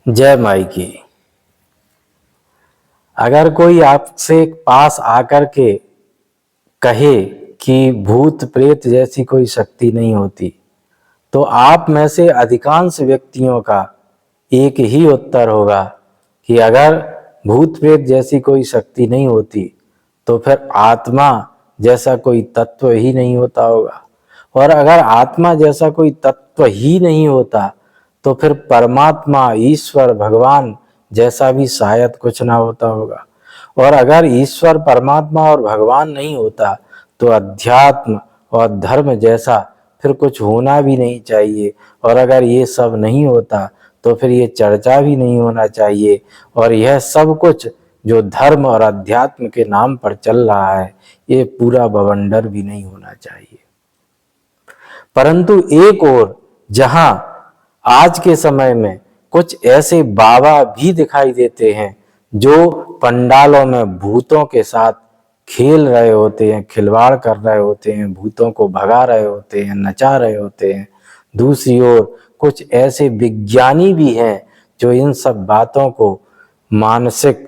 जय माई की। अगर कोई आपसे पास आकर के कहे कि भूत प्रेत जैसी कोई शक्ति नहीं होती, तो आप में से अधिकांश व्यक्तियों का एक ही उत्तर होगा कि अगर भूत प्रेत जैसी कोई शक्ति नहीं होती तो फिर आत्मा जैसा कोई तत्व ही नहीं होता होगा, और अगर आत्मा जैसा कोई तत्व ही नहीं होता तो फिर परमात्मा, ईश्वर, भगवान जैसा भी शायद कुछ ना होता होगा। और अगर ईश्वर, परमात्मा और भगवान नहीं होता तो अध्यात्म और धर्म जैसा फिर कुछ होना भी नहीं चाहिए, और अगर ये सब नहीं होता तो फिर ये चर्चा भी नहीं होना चाहिए, और यह सब कुछ जो धर्म और अध्यात्म के नाम पर चल रहा है ये पूरा बवंडर भी नहीं होना चाहिए। परंतु एक और जहां आज के समय में कुछ ऐसे बाबा भी दिखाई देते हैं जो पंडालों में भूतों के साथ खेल रहे होते हैं, खिलवाड़ कर रहे होते हैं, भूतों को भगा रहे होते हैं, नचा रहे होते हैं। दूसरी ओर कुछ ऐसे विज्ञानी भी हैं जो इन सब बातों को मानसिक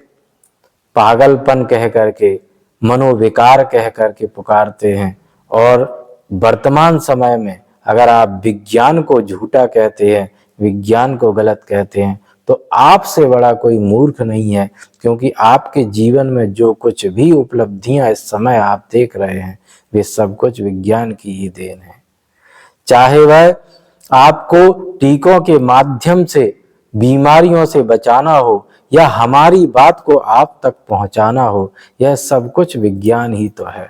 पागलपन कह करके, मनोविकार कह करके पुकारते हैं। और वर्तमान समय में अगर आप विज्ञान को झूठा कहते हैं, विज्ञान को गलत कहते हैं, तो आपसे बड़ा कोई मूर्ख नहीं है, क्योंकि आपके जीवन में जो कुछ भी उपलब्धियां इस समय आप देख रहे हैं वे सब कुछ विज्ञान की ही देन है। चाहे वह आपको टीकों के माध्यम से बीमारियों से बचाना हो या हमारी बात को आप तक पहुंचाना हो, यह सब कुछ विज्ञान ही तो है।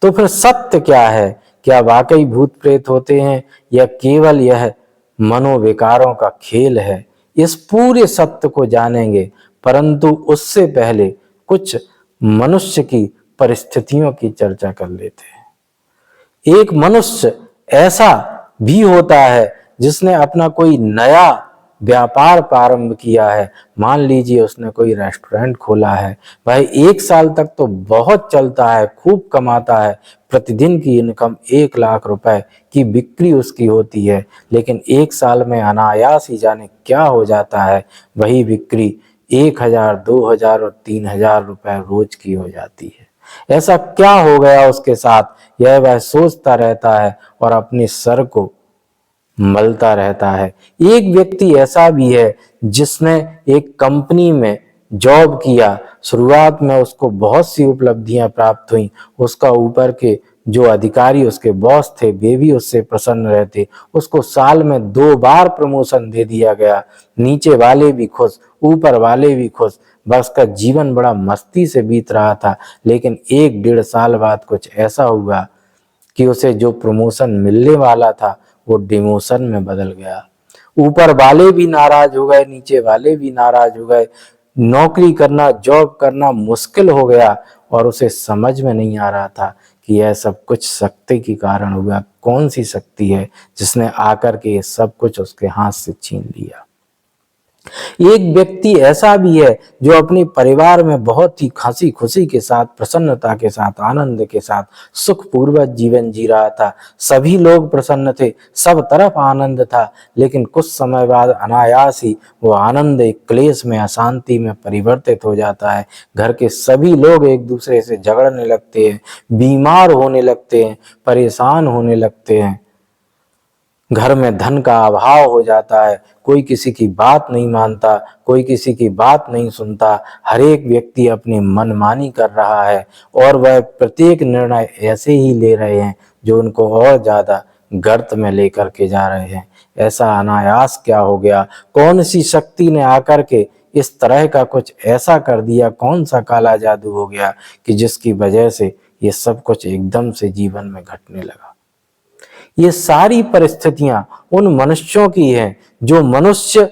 तो फिर सत्य क्या है? क्या वाकई भूत प्रेत होते हैं या केवल यह मनोविकारों का खेल है? इस पूरे सत्य को जानेंगे, परंतु उससे पहले कुछ मनुष्य की परिस्थितियों की चर्चा कर लेते हैं। एक मनुष्य ऐसा भी होता है जिसने अपना कोई नया व्यापार प्रारंभ किया है। मान लीजिए उसने कोई रेस्टोरेंट खोला है, भाई 1 साल तक तो बहुत चलता है, खूब कमाता है, प्रतिदिन की इनकम 1 लाख रुपए की बिक्री उसकी होती है, लेकिन 1 साल में अनायास ही जाने क्या हो जाता है, वही बिक्री 1000, 2000 और 3000 रुपए रोज की हो जाती है। ऐसा क्या हो गया उसके साथ, यह वह सोचता रहता है और अपने सर को मलता रहता है। एक व्यक्ति ऐसा भी है जिसने एक कंपनी में जॉब किया, शुरुआत में उसको बहुत सी उपलब्धियां प्राप्त हुई, उसका ऊपर के जो अधिकारी उसके बॉस थे वे भी उससे प्रसन्न रहते, उसको साल में 2 बार प्रमोशन दे दिया गया, नीचे वाले भी खुश, ऊपर वाले भी खुश, बस का जीवन बड़ा मस्ती से बीत रहा था। लेकिन 1-1.5 साल बाद कुछ ऐसा हुआ कि उसे जो प्रमोशन मिलने वाला था वो डिमोशन में बदल गया। ऊपर वाले भी नाराज हो गए, नीचे वाले भी नाराज हो गए, नौकरी करना, जॉब करना मुश्किल हो गया, और उसे समझ में नहीं आ रहा था कि यह सब कुछ शक्ति के कारण हुआ। कौन सी शक्ति है जिसने आकर के ये सब कुछ उसके हाथ से छीन लिया। एक व्यक्ति ऐसा भी है जो अपने परिवार में बहुत ही हंसी खुशी के साथ, प्रसन्नता के साथ, आनंद के साथ सुखपूर्वक जीवन जी रहा था। सभी लोग प्रसन्न थे, सब तरफ आनंद था, लेकिन कुछ समय बाद अनायास ही वो आनंद एक क्लेश में, अशांति में परिवर्तित हो जाता है। घर के सभी लोग एक दूसरे से झगड़ने लगते हैं, बीमार होने लगते हैं, परेशान होने लगते हैं, घर में धन का अभाव हो जाता है, कोई किसी की बात नहीं मानता, कोई किसी की बात नहीं सुनता, हर एक व्यक्ति अपनी मनमानी कर रहा है, और वह प्रत्येक निर्णय ऐसे ही ले रहे हैं जो उनको और ज्यादा गर्त में लेकर के जा रहे हैं। ऐसा अनायास क्या हो गया? कौन सी शक्ति ने आकर के इस तरह का कुछ ऐसा कर दिया? कौन सा काला जादू हो गया कि जिसकी वजह से ये सब कुछ एकदम से जीवन में घटने लगा? ये सारी परिस्थितियां उन मनुष्यों की हैं जो मनुष्य,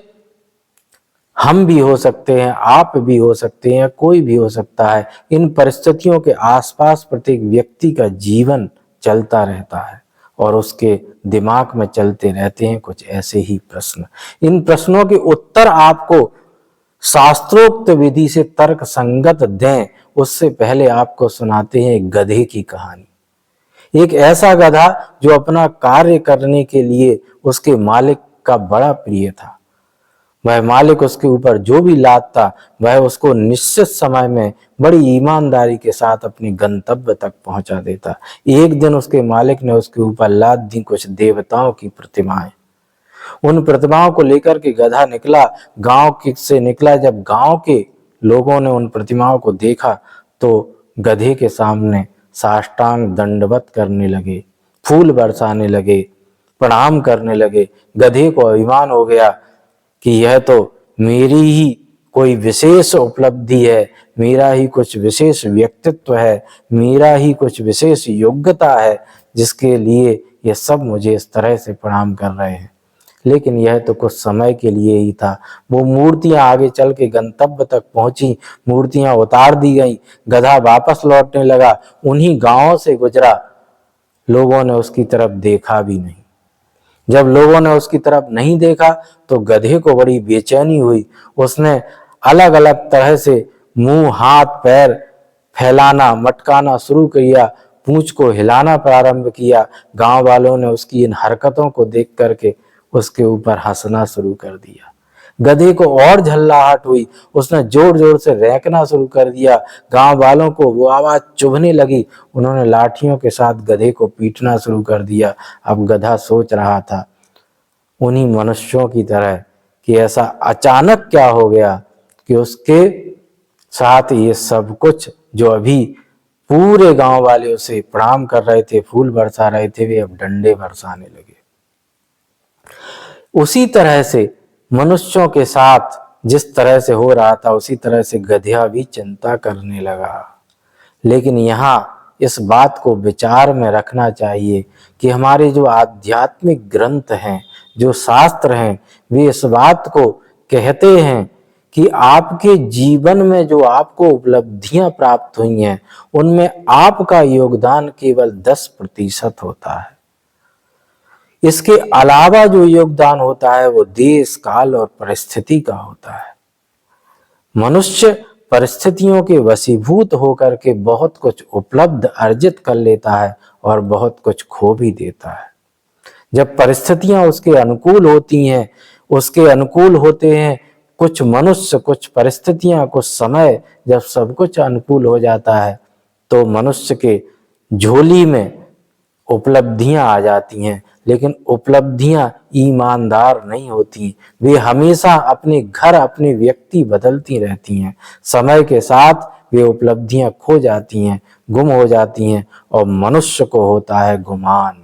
हम भी हो सकते हैं, आप भी हो सकते हैं, कोई भी हो सकता है। इन परिस्थितियों के आसपास प्रत्येक व्यक्ति का जीवन चलता रहता है और उसके दिमाग में चलते रहते हैं कुछ ऐसे ही प्रश्न। इन प्रश्नों के उत्तर आपको शास्त्रोक्त विधि से तर्क संगत दें, उससे पहले आपको सुनाते हैं एक गधे की कहानी। एक ऐसा गधा जो अपना कार्य करने के लिए उसके मालिक का बड़ा प्रिय था। वह मालिक उसके ऊपर जो भी लादता वह उसको निश्चित समय में बड़ी ईमानदारी के साथ अपनी गंतव्य तक पहुंचा देता। एक दिन उसके मालिक ने उसके ऊपर लाद दी कुछ देवताओं की प्रतिमाएं। उन प्रतिमाओं को लेकर के गधा निकला, से निकला। जब गांव के लोगों ने उन प्रतिमाओं को देखा तो गधे के सामने साष्टांग दंडवत करने लगे, फूल बरसाने लगे, प्रणाम करने लगे। गधे को अभिमान हो गया कि यह तो मेरी ही कोई विशेष उपलब्धि है, मेरा ही कुछ विशेष व्यक्तित्व है, मेरा ही कुछ विशेष योग्यता है, जिसके लिए ये सब मुझे इस तरह से प्रणाम कर रहे हैं। लेकिन यह तो कुछ समय के लिए ही था। वो मूर्तियां आगे चल के गंतव्य तक पहुंची, मूर्तियां उतार दी गई, गधा वापस लौटने लगा, उन्हीं गांवों से गुजरा। लोगों ने उसकी तरफ देखा भी नहीं। जब लोगों ने उसकी तरफ नहीं देखा तो गधे को बड़ी बेचैनी हुई। उसने अलग अलग तरह से मुंह, हाथ, पैर फैलाना, मटकाना शुरू किया, पूंछ को हिलाना प्रारंभ किया। गांव वालों ने उसकी इन हरकतों को देख करके उसके ऊपर हंसना शुरू कर दिया। गधे को और झल्लाहट हुई, उसने जोर जोर से रैंकना शुरू कर दिया। गांव वालों को वो आवाज चुभने लगी। उन्होंने लाठियों के साथ गधे को पीटना शुरू कर दिया। अब गधा सोच रहा था उन्हीं मनुष्यों की तरह कि ऐसा अचानक क्या हो गया कि उसके साथ ये सब कुछ जो अभी पूरे गांव वाले उसे प्रणाम कर रहे थे, फूल बरसा रहे थे, वे अब डंडे बरसाने लगे। उसी तरह से मनुष्यों के साथ जिस तरह से हो रहा था उसी तरह से गधा भी चिंता करने लगा। लेकिन यहाँ इस बात को विचार में रखना चाहिए कि हमारे जो आध्यात्मिक ग्रंथ हैं, जो शास्त्र हैं, वे इस बात को कहते हैं कि आपके जीवन में जो आपको उपलब्धियां प्राप्त हुई हैं उनमें आपका योगदान केवल 10% होता है। इसके अलावा जो योगदान होता है वो देश, काल और परिस्थिति का होता है। मनुष्य परिस्थितियों के वशीभूत होकर के बहुत कुछ उपलब्ध अर्जित कर लेता है और बहुत कुछ खो भी देता है। जब परिस्थितियां उसके अनुकूल होती हैं, उसके अनुकूल होते हैं कुछ मनुष्य, कुछ परिस्थितियां, कुछ समय, जब सब कुछ अनुकूल हो जाता है तो मनुष्य के झोली में उपलब्धियां आ जाती हैं। लेकिन उपलब्धियां ईमानदार नहीं होती, वे हमेशा अपने घर, अपने व्यक्ति बदलती रहती हैं। समय के साथ वे उपलब्धियां खो जाती हैं, गुम हो जाती हैं और मनुष्य को होता है गुमान।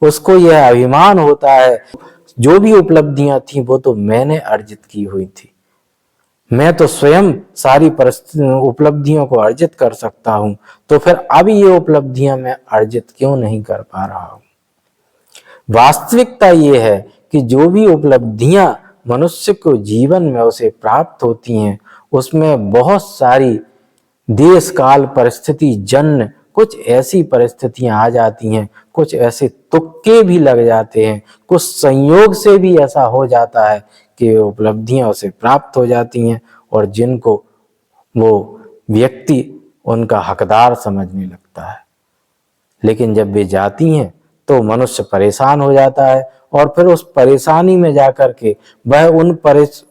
उसको यह अभिमान होता है जो भी उपलब्धियां थी वो तो मैंने अर्जित की हुई थी, मैं तो स्वयं सारी उपलब्धियों को अर्जित कर सकता हूं, तो फिर अब ये उपलब्धियां मैं अर्जित क्यों नहीं कर पा रहा हूं। वास्तविकता ये है कि जो भी उपलब्धियां मनुष्य को जीवन में उसे प्राप्त होती हैं उसमें बहुत सारी देश, काल, परिस्थिति जन्य कुछ ऐसी परिस्थितियां आ जाती हैं, कुछ ऐसे तुक्के भी लग जाते हैं, कुछ संयोग से भी ऐसा हो जाता है कि उपलब्धियां उसे प्राप्त हो जाती हैं और जिनको वो व्यक्ति उनका हकदार समझने लगता है। लेकिन जब वे जाती हैं तो मनुष्य परेशान हो जाता है और फिर उस परेशानी में जाकर के वह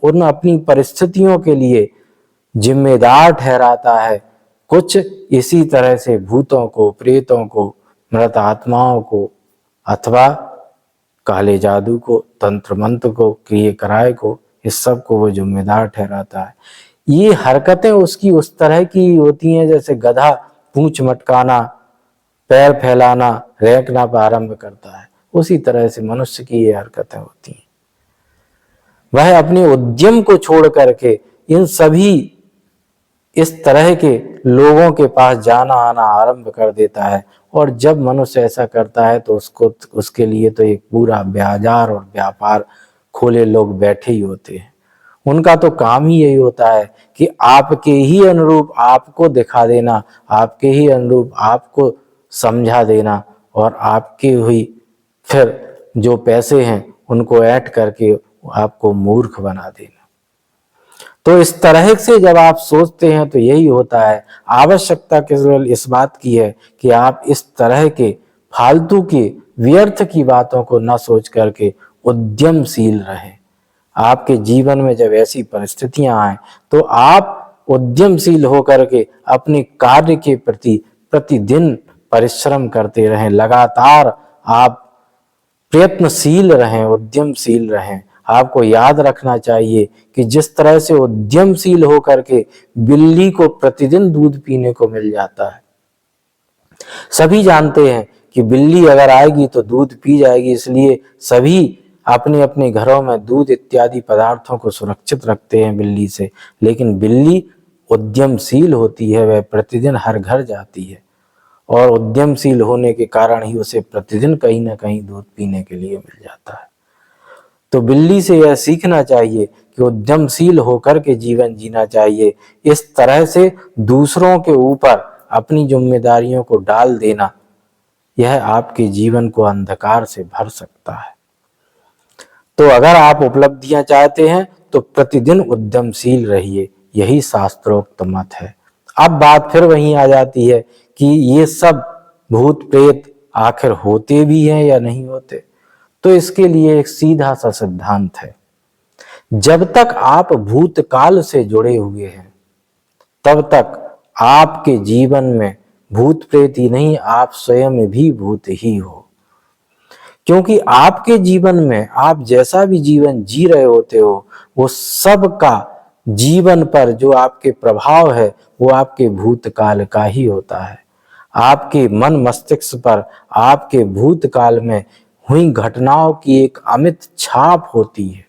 उन अपनी परिस्थितियों के लिए जिम्मेदार ठहराता है। कुछ इसी तरह से भूतों को, प्रेतों को, मृत आत्माओं को अथवा काले जादू को, तंत्र मंत्र को, क्रिय कराय को, इस सब को वो जिम्मेदार ठहराता है। ये हरकतें उसकी उस तरह की होती हैं जैसे गधा पूंछ मटकाना, पैर फैलाना, रैंकना प्रारंभ करता है, उसी तरह से मनुष्य की ये हरकतें होती हैं। वह अपने उद्यम को छोड़ करके इन सभी इस तरह के लोगों के पास जाना आना आरंभ कर देता है और जब मनुष्य ऐसा करता है तो उसके लिए तो एक पूरा बाजार और व्यापार खोले लोग बैठे ही होते हैं। उनका तो काम ही यही होता है कि आपके ही अनुरूप आपको दिखा देना, आपके ही अनुरूप आपको समझा देना और आपके हुई फिर जो पैसे हैं उनको ऐंठ करके आपको मूर्ख बना देना। तो इस तरह से जब आप सोचते हैं तो यही होता है। आवश्यकता केवल इस बात की है कि आप इस तरह के फालतू के व्यर्थ की बातों को न सोच करके उद्यमशील रहें। आपके जीवन में जब ऐसी परिस्थितियां आए तो आप उद्यमशील होकर के अपने कार्य के प्रति प्रतिदिन परिश्रम करते रहें, लगातार आप प्रयत्नशील रहें, उद्यमशील रहें। आपको याद रखना चाहिए कि जिस तरह से उद्यमशील होकर के बिल्ली को प्रतिदिन दूध पीने को मिल जाता है, सभी जानते हैं कि बिल्ली अगर आएगी तो दूध पी जाएगी, इसलिए सभी अपने अपने घरों में दूध इत्यादि पदार्थों को सुरक्षित रखते हैं बिल्ली से। लेकिन बिल्ली उद्यमशील होती है, वह प्रतिदिन हर घर जाती है और उद्यमशील होने के कारण ही उसे प्रतिदिन कहीं ना कहीं दूध पीने के लिए मिल जाता है। तो बिल्ली से यह सीखना चाहिए कि उद्यमशील होकर के जीवन जीना चाहिए। इस तरह से दूसरों के ऊपर अपनी जिम्मेदारियों को डाल देना, यह आपके जीवन को अंधकार से भर सकता है। तो अगर आप उपलब्धियां चाहते हैं तो प्रतिदिन उद्यमशील रहिए, यही शास्त्रोक्त मत है। अब बात फिर वहीं आ जाती है कि ये सब भूत प्रेत आखिर होते भी हैं या नहीं होते। तो इसके लिए एक सीधा सा सिद्धांत है, जब तक आप भूतकाल से जुड़े हुए हैं तब तक आपके जीवन में भूत प्रेत ही नहीं, आप स्वयं भी भूत ही हो। क्योंकि आपके जीवन में आप जैसा भी जीवन जी रहे होते हो, वो सब का जीवन पर जो आपके प्रभाव है वो आपके भूतकाल का ही होता है। आपके मन मस्तिष्क पर आपके भूतकाल में हुई घटनाओं की एक अमिट छाप होती है।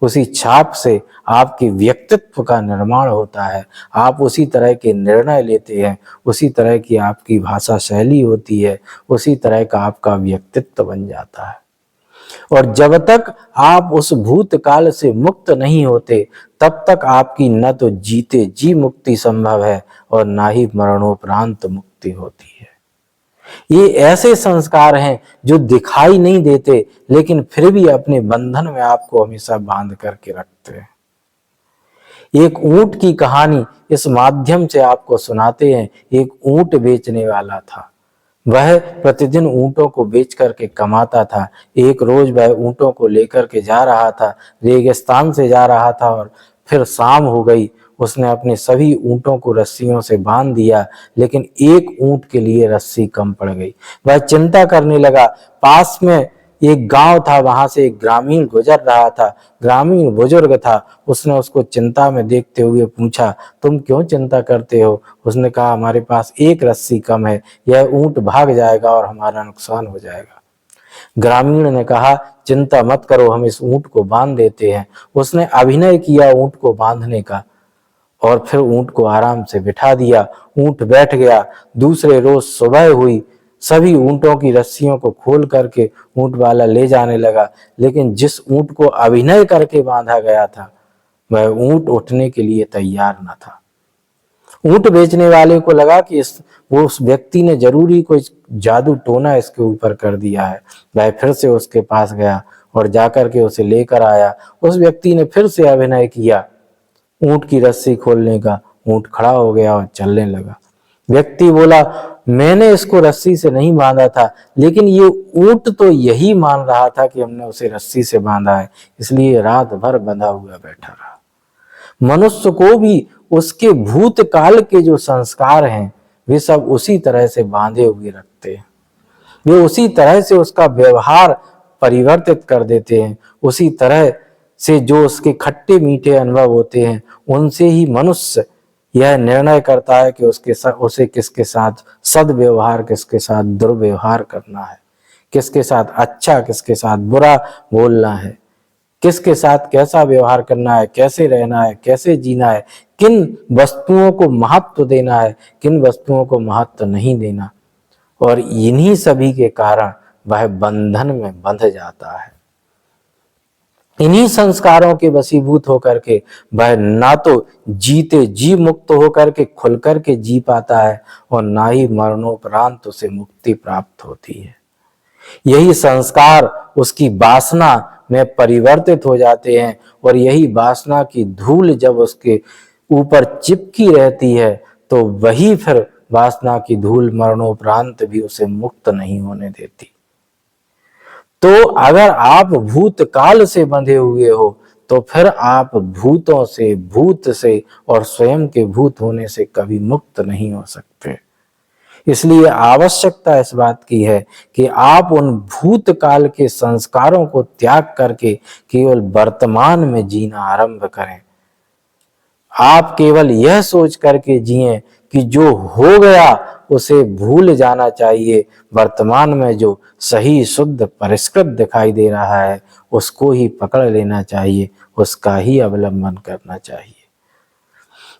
उसी छाप से आपके व्यक्तित्व का निर्माण होता है, आप उसी तरह के निर्णय लेते हैं, उसी तरह की आपकी भाषा शैली होती है, उसी तरह का आपका व्यक्तित्व बन जाता है। और जब तक आप उस भूतकाल से मुक्त नहीं होते तब तक आपकी न तो जीते जी मुक्ति संभव है और ना ही मरणोपरांत मुक्ति होती है। ये ऐसे संस्कार हैं जो दिखाई नहीं देते लेकिन फिर भी अपने बंधन में आपको हमेशा बांध करके रखते हैं। एक ऊंट की कहानी इस माध्यम से आपको सुनाते हैं। एक ऊंट बेचने वाला था, वह प्रतिदिन ऊंटों को बेच करके कमाता था। एक रोज वह ऊंटों को लेकर के जा रहा था, रेगिस्तान से जा रहा था और फिर शाम हो गई। उसने अपने सभी ऊंटों को रस्सियों से बांध दिया, लेकिन एक ऊंट के लिए रस्सी कम पड़ गई। वह चिंता करने लगा। पास में एक गांव था, वहां से एक ग्रामीण गुजर रहा था। ग्रामीण बुजुर्ग था। उसने उसको चिंता में देखते हुए पूछा, तुम क्यों चिंता करते हो? उसने कहा, हमारे पास एक रस्सी कम है, यह ऊंट भाग जाएगा और हमारा नुकसान हो जाएगा। ग्रामीण ने कहा, चिंता मत करो, हम इस ऊंट को बांध देते हैं। उसने अभिनय किया ऊंट को बांधने का और फिर ऊंट को आराम से बिठा दिया। ऊंट बैठ गया। दूसरे रोज सुबह हुई, सभी ऊंटों की रस्सियों को खोल करके ऊंट वाला ले जाने लगा, लेकिन जिस ऊंट को अभिनय करके बांधा गया था वह ऊंट उठने के लिए तैयार न था। ऊंट बेचने वाले को लगा कि उस व्यक्ति ने जरूरी कोई जादू टोना इसके ऊपर कर दिया है। वह फिर से उसके पास गया और जाकर के उसे लेकर आया। उस व्यक्ति ने फिर से अभिनय किया ऊंट की रस्सी खोलने का। ऊंट खड़ा हो गया और चलने लगा। व्यक्ति बोला, मैंने इसको रस्सी से नहीं बांधा था, लेकिन ये ऊंट तो यही मान रहा था कि हमने उसे रस्सी से बांधा है, इसलिए रात भर बंधा हुआ बैठा रहा। मनुष्य को भी उसके भूतकाल के जो संस्कार हैं वे सब उसी तरह से बांधे हुए रखते हैं। वे उसी तरह से उसका व्यवहार परिवर्तित कर देते हैं। उसी तरह से जो उसके खट्टे मीठे अनुभव होते हैं उनसे ही मनुष्य यह निर्णय करता है कि उसे किसके साथ सद्व्यवहार, किसके साथ दुर्व्यवहार करना है, किसके साथ अच्छा, किसके साथ बुरा बोलना है, किसके साथ कैसा व्यवहार करना है, कैसे रहना है, कैसे जीना है, किन वस्तुओं को महत्व देना है, किन वस्तुओं को महत्व नहीं देना। और इन्हीं सभी के कारण वह बंधन में बंध जाता है। इन्हीं संस्कारों के वशीभूत होकर के वह ना तो जीते जी मुक्त होकर के खुल कर के जी पाता है और ना ही मरणोपरांत उसे मुक्ति प्राप्त होती है। यही संस्कार उसकी वासना में परिवर्तित हो जाते हैं और यही वासना की धूल जब उसके ऊपर चिपकी रहती है तो वही फिर वासना की धूल मरणोपरांत भी उसे मुक्त नहीं होने देती। तो अगर आप भूतकाल से बंधे हुए हो तो फिर आप भूतों से, भूत से और स्वयं के भूत होने से कभी मुक्त नहीं हो सकते। इसलिए आवश्यकता इस बात की है कि आप उन भूतकाल के संस्कारों को त्याग करके केवल वर्तमान में जीना आरंभ करें। आप केवल यह सोच करके जिए कि जो हो गया उसे भूल जाना चाहिए। वर्तमान में जो सही, शुद्ध, परिष्कृत दिखाई दे रहा है उसको ही पकड़ लेना चाहिए, उसका ही अवलंबन करना चाहिए।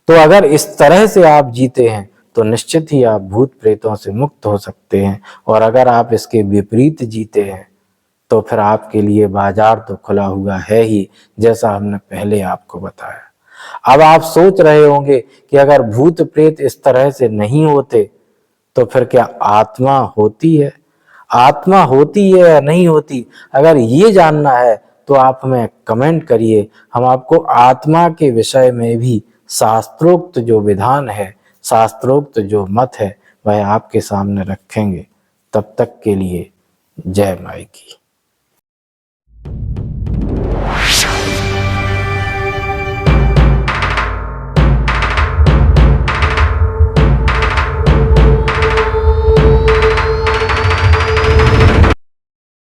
तो अगर इस तरह से आप जीते हैं तो निश्चित ही आप भूत प्रेतों से मुक्त हो सकते हैं। और अगर आप इसके विपरीत जीते हैं तो फिर आपके लिए बाजार तो खुला हुआ है ही, जैसा हमने पहले आपको बताया। अब आप सोच रहे होंगे कि अगर भूत प्रेत इस तरह से नहीं होते तो फिर क्या आत्मा होती है? आत्मा होती है या नहीं होती, अगर ये जानना है तो आप हमें कमेंट करिए। हम आपको आत्मा के विषय में भी शास्त्रोक्त जो विधान है, शास्त्रोक्त जो मत है, वह आपके सामने रखेंगे। तब तक के लिए जय माई की।